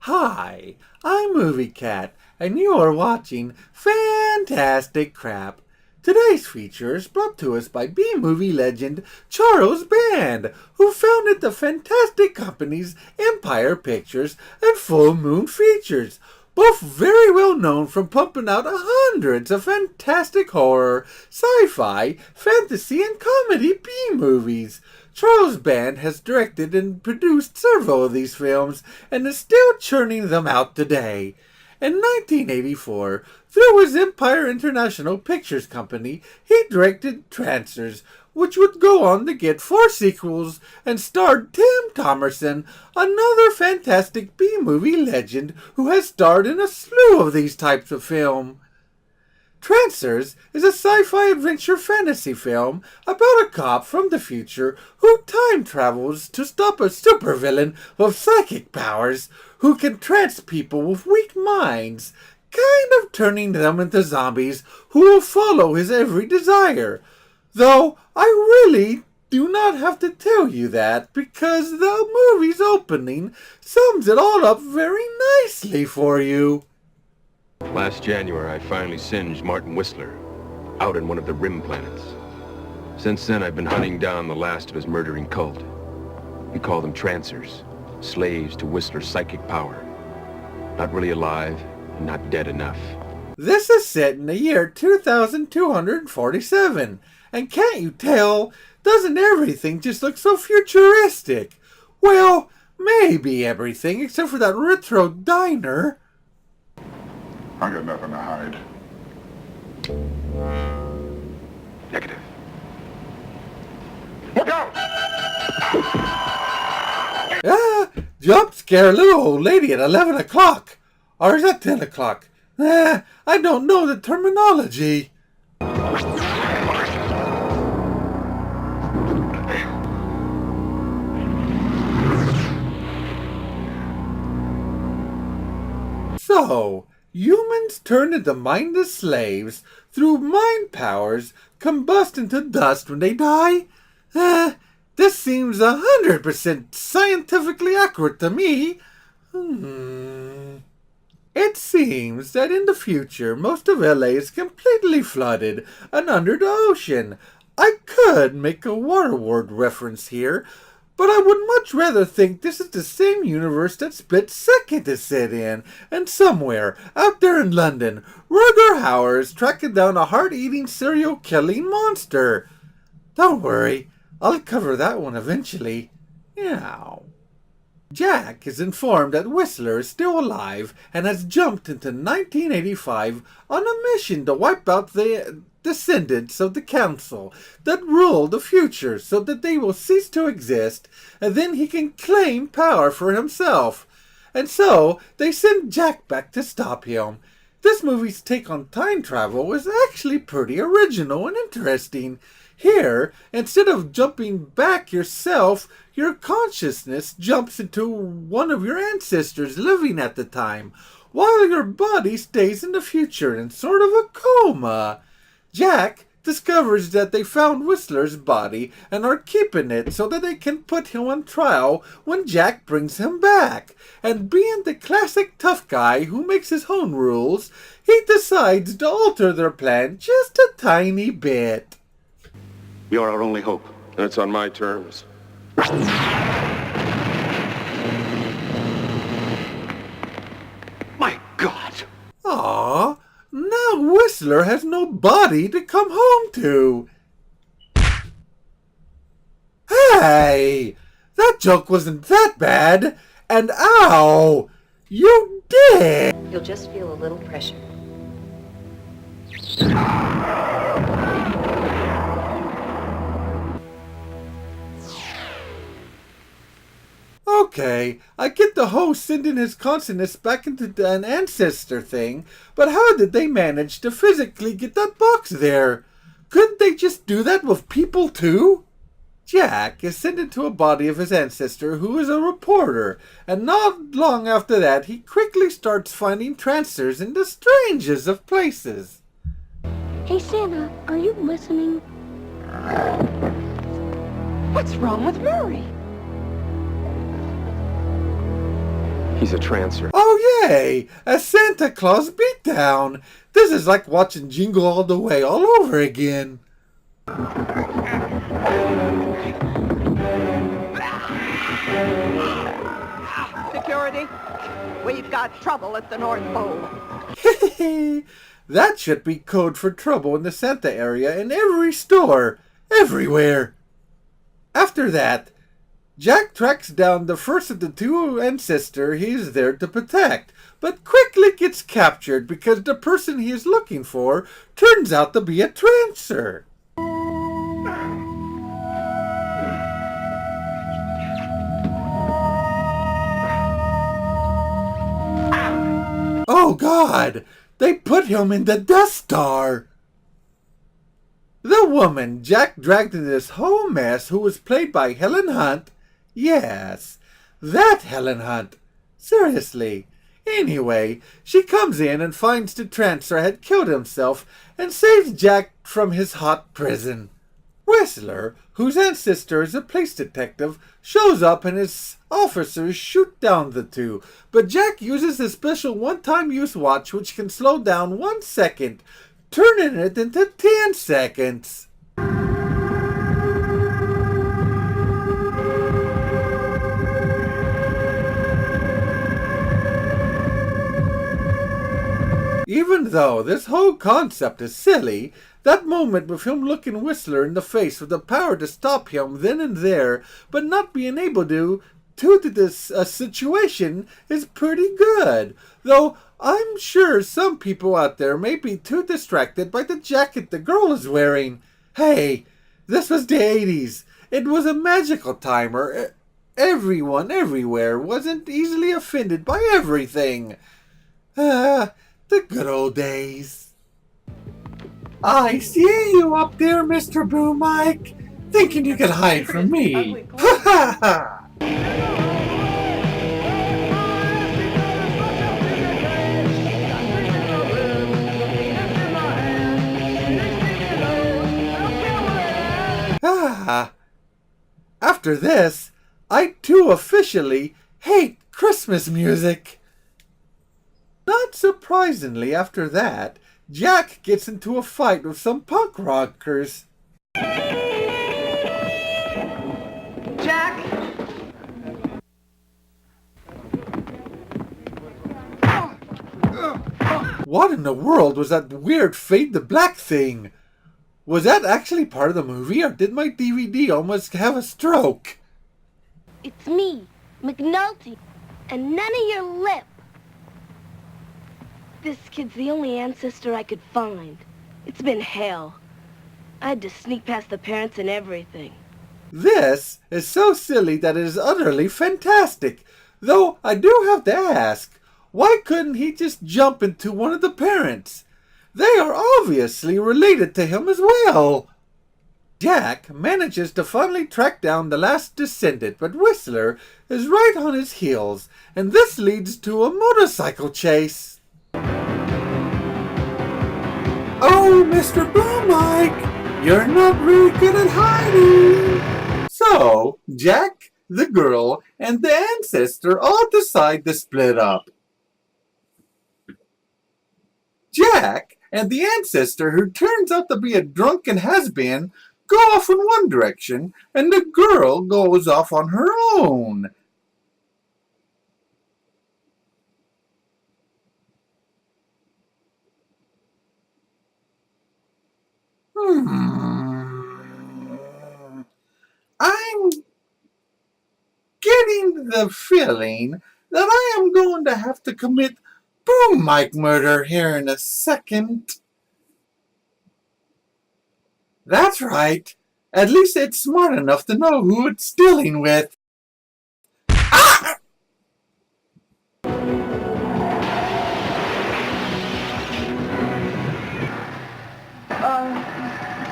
Hi, I'm Movie Cat, and you are watching Fantastic Crap. Today's feature is brought to us by B-movie legend Charles Band, who founded the fantastic companies Empire Pictures and Full Moon Features, both very well known from pumping out hundreds of fantastic horror, sci-fi, fantasy, and comedy B-movies. Charles Band has directed and produced several of these films and is still churning them out today. In 1984, through his Empire International Pictures Company, he directed Trancers, which would go on to get 4 sequels and starred Tim Thomerson, another fantastic B-movie legend who has starred in a slew of these types of film. Trancers is a sci-fi adventure fantasy film about a cop from the future who time travels to stop a supervillain with psychic powers who can trance people with weak minds, kind of turning them into zombies who will follow his every desire. Though I really do not have to tell you that because the movie's opening sums it all up very nicely for you. Last January, I finally singed Martin Whistler out in one of the rim planets. Since then, I've been hunting down the last of his murdering cult. We call them Trancers, slaves to Whistler's psychic power. Not really alive, and not dead enough. This is set in the year 2247, and can't you tell, doesn't everything just look so futuristic? Well, maybe everything except for that retro diner. I got nothing to hide. Negative. Look out! Jump scare a little old lady at 11 o'clock. Or is that 10 o'clock? I don't know the terminology. So, humans turn into mindless slaves through mind powers, combust into dust when they die? This seems 100% scientifically accurate to me. It seems that in the future, most of LA is completely flooded and under the ocean. I could make a Waterworld reference here, but I would much rather think this is the same universe that Split Second is set in, and somewhere, out there in London, Rutger Hauer is tracking down a heart-eating, serial-killing monster. Don't worry, I'll cover that one eventually. Meow. Jack is informed that Whistler is still alive and has jumped into 1985 on a mission to wipe out the descendants of the council that rule the future so that they will cease to exist, and then he can claim power for himself. And so they send Jack back to stop him. This movie's take on time travel is actually pretty original and interesting. Here, instead of jumping back yourself, your consciousness jumps into one of your ancestors living at the time, while your body stays in the future in sort of a coma. Jack discovers that they found Whistler's body and are keeping it so that they can put him on trial when Jack brings him back. And being the classic tough guy who makes his own rules, he decides to alter their plan just a tiny bit. You're our only hope. That's on my terms. My God! Aww, now Whistler has no body to come home to. Hey! That joke wasn't that bad! And ow! You did! You'll just feel a little pressure. Okay, I get the host sending his consciousness back into an ancestor thing, but how did they manage to physically get that box there? Couldn't they just do that with people too? Jack is sent into a body of his ancestor who is a reporter, and not long after that he quickly starts finding Trancers in the strangest of places. Hey Santa, are you listening? What's wrong with Murray? He's a Trancer. Oh yay! A Santa Claus beatdown! This is like watching Jingle All the Way all over again. Security, we've got trouble at the North Pole. That should be code for trouble in the Santa area in every store, everywhere. After that, Jack tracks down the first of the two ancestors he is there to protect, but quickly gets captured because the person he is looking for turns out to be a Trancer. Oh God! They put him in the Death Star! The woman Jack dragged into this whole mess, who was played by Helen Hunt. Yes, that Helen Hunt. Seriously. Anyway, she comes in and finds the Trancer had killed himself and saves Jack from his hot prison. Whistler, whose ancestor is a police detective, shows up and his officers shoot down the two, but Jack uses a special one-time use watch which can slow down 1 second, turning it into 10 seconds. Even though this whole concept is silly, that moment with him looking Whistler in the face with the power to stop him then and there, but not being able to this situation is pretty good. Though I'm sure some people out there may be too distracted by the jacket the girl is wearing. Hey, this was the 80s. It was a magical time where everyone everywhere wasn't easily offended by everything. The good old days. I see you up there, Mr. Boom Mike, thinking you could hide from me. Ha ha ha! After this, I too officially hate Christmas music. Not surprisingly, after that, Jack gets into a fight with some punk rockers. Jack! What in the world was that weird fade to black thing? Was that actually part of the movie, or did my DVD almost have a stroke? It's me, McNulty, and none of your lip. This kid's the only ancestor I could find. It's been hell. I had to sneak past the parents and everything. This is so silly that it is utterly fantastic. Though I do have to ask, why couldn't he just jump into one of the parents? They are obviously related to him as well. Jack manages to finally track down the last descendant, but Whistler is right on his heels, and this leads to a motorcycle chase. Oh, Mr. Boom Mike, you're not really good at hiding. So, Jack, the girl, and the ancestor all decide to split up. Jack and the ancestor, who turns out to be a drunken has-been, go off in one direction, and the girl goes off on her own. I'm getting the feeling that I am going to have to commit Boom Mike murder here in a second. That's right. At least it's smart enough to know who it's dealing with.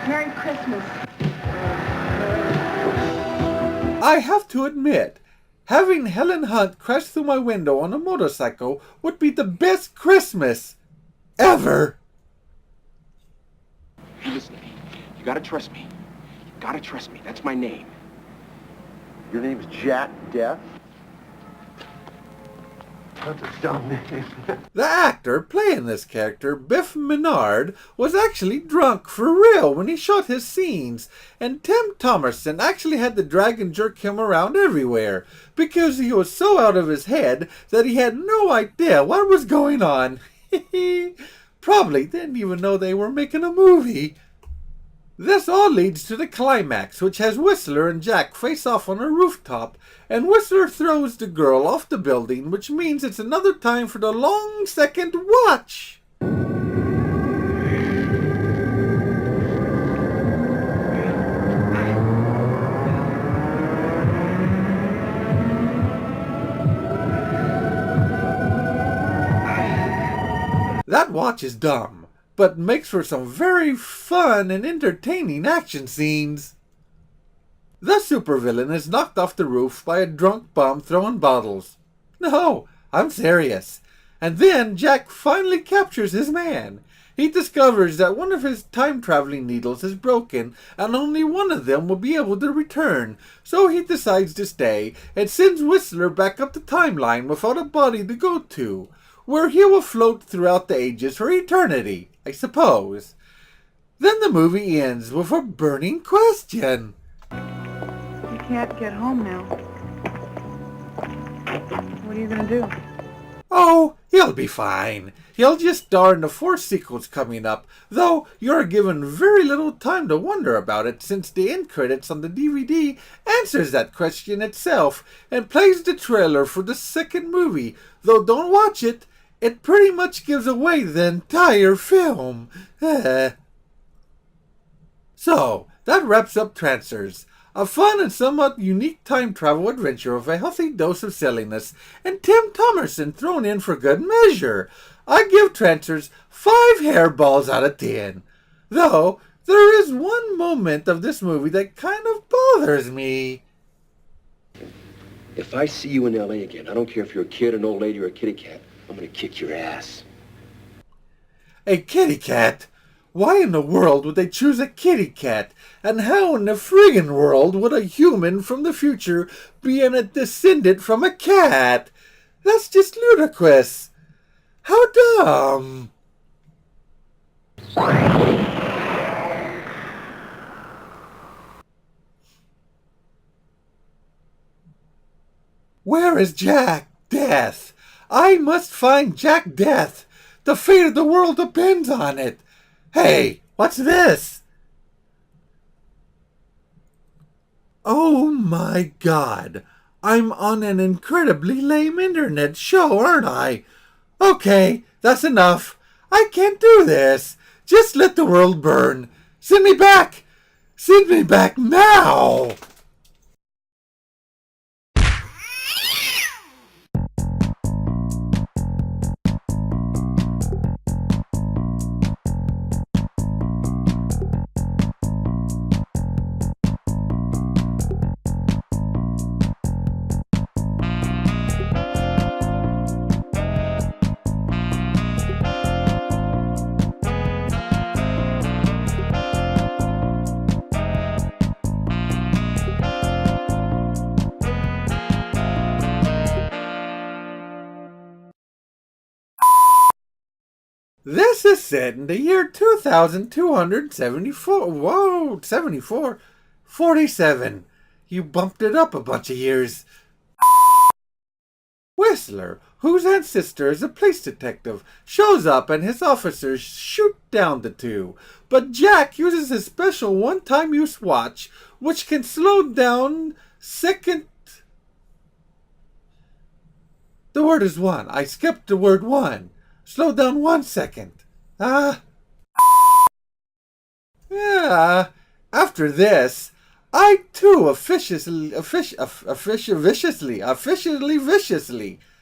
Merry Christmas. I have to admit, having Helen Hunt crash through my window on a motorcycle would be the best Christmas ever. Hey, listen to me. You gotta trust me. You gotta trust me. That's my name. Your name's Jack Death? That's a dumb name. The actor playing this character, Biff Menard, was actually drunk for real when he shot his scenes, and Tim Thomerson actually had to drag and jerk him around everywhere, because he was so out of his head that he had no idea what was going on. Probably didn't even know they were making a movie. This all leads to the climax, which has Whistler and Jack face off on a rooftop, and Whistler throws the girl off the building, which means it's another time for the long second watch. That watch is dumb, but makes for some very fun and entertaining action scenes. The supervillain is knocked off the roof by a drunk bum throwing bottles. No, I'm serious. And then Jack finally captures his man. He discovers that one of his time-traveling needles is broken and only one of them will be able to return, so he decides to stay and sends Whistler back up the timeline without a body to go to, where he will float throughout the ages for eternity, I suppose. Then the movie ends with a burning question. You can't get home now. What are you gonna do? Oh, he'll be fine. He'll just star in the 4 sequels coming up, though you're given very little time to wonder about it since the end credits on the DVD answers that question itself and plays the trailer for the second movie, though don't watch it. It pretty much gives away the entire film. So, that wraps up Trancers. A fun and somewhat unique time travel adventure with a healthy dose of silliness, and Tim Thomerson thrown in for good measure. I give Trancers 5 hairballs out of 10. Though, there is one moment of this movie that kind of bothers me. If I see you in L.A. again, I don't care if you're a kid, an old lady, or a kitty cat, I'm gonna kick your ass. A kitty cat? Why in the world would they choose a kitty cat? And how in the friggin' world would a human from the future be a descendant from a cat? That's just ludicrous. How dumb. Where is Jack Death? I must find Jack Death. The fate of the world depends on it. Hey, what's this? Oh my God. I'm on an incredibly lame internet show, aren't I? Okay, that's enough. I can't do this. Just let the world burn. Send me back. Send me back now. This is set in the year 2274. Whoa, 74? 47. You bumped it up a bunch of years. Whistler, whose ancestor is a police detective, shows up and his officers shoot down the two. But Jack uses his special one-time use watch, which can slow down second... The word is one. I skipped the word one. Slow down 1 second. Yeah. After this, I too officially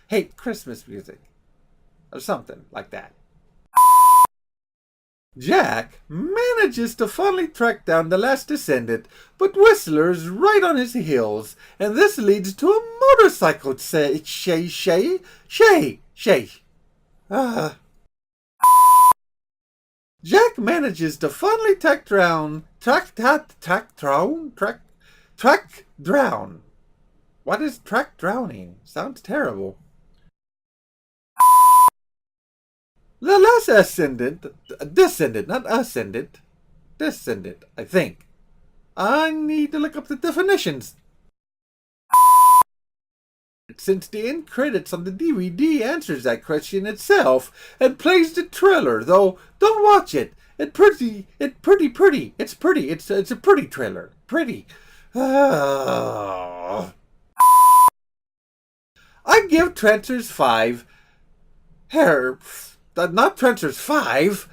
hate Christmas music. Or something like that. Jack manages to finally track down the last descendant, but Whistler's right on his heels, and this leads to a motorcycle Jack manages to finally track drown. What is track drowning? Sounds terrible. The last descendant, I think. I need to look up the definitions. Since the end credits on the DVD answers that question itself and plays the trailer, though don't watch it. It's pretty. It's pretty. It's a pretty trailer. Pretty. I give Trancers 5 hair. Not Trancers 5.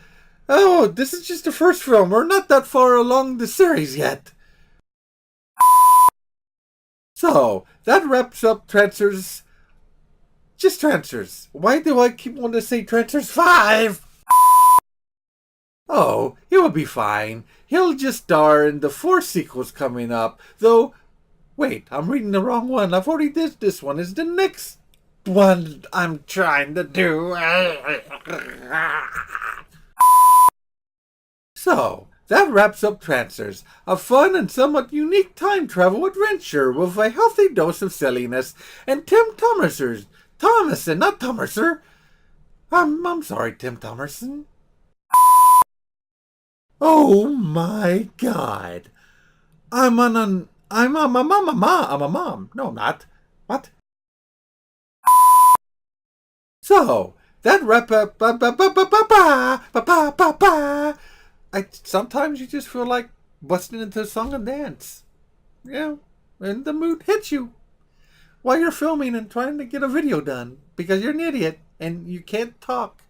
Oh, this is just the first film. We're not that far along the series yet. So, that wraps up Trancers. Just Trancers. Why do I keep wanting to say Trancers 5? Oh, he will be fine. He'll just star in the 4 sequels coming up. Though, wait, I'm reading the wrong one. I've already did this one. Is the next one I'm trying to do. So, that wraps up Trancers, a fun and somewhat unique time travel adventure with a healthy dose of silliness and Tim Thomerson, not Thomerson. I'm sorry, Tim Thomerson. Oh my God. I'm a mom. No, I'm not. What? So, that wrap up. Sometimes you just feel like busting into a song and dance. Yeah, and the mood hits you while you're filming and trying to get a video done because you're an idiot and you can't talk.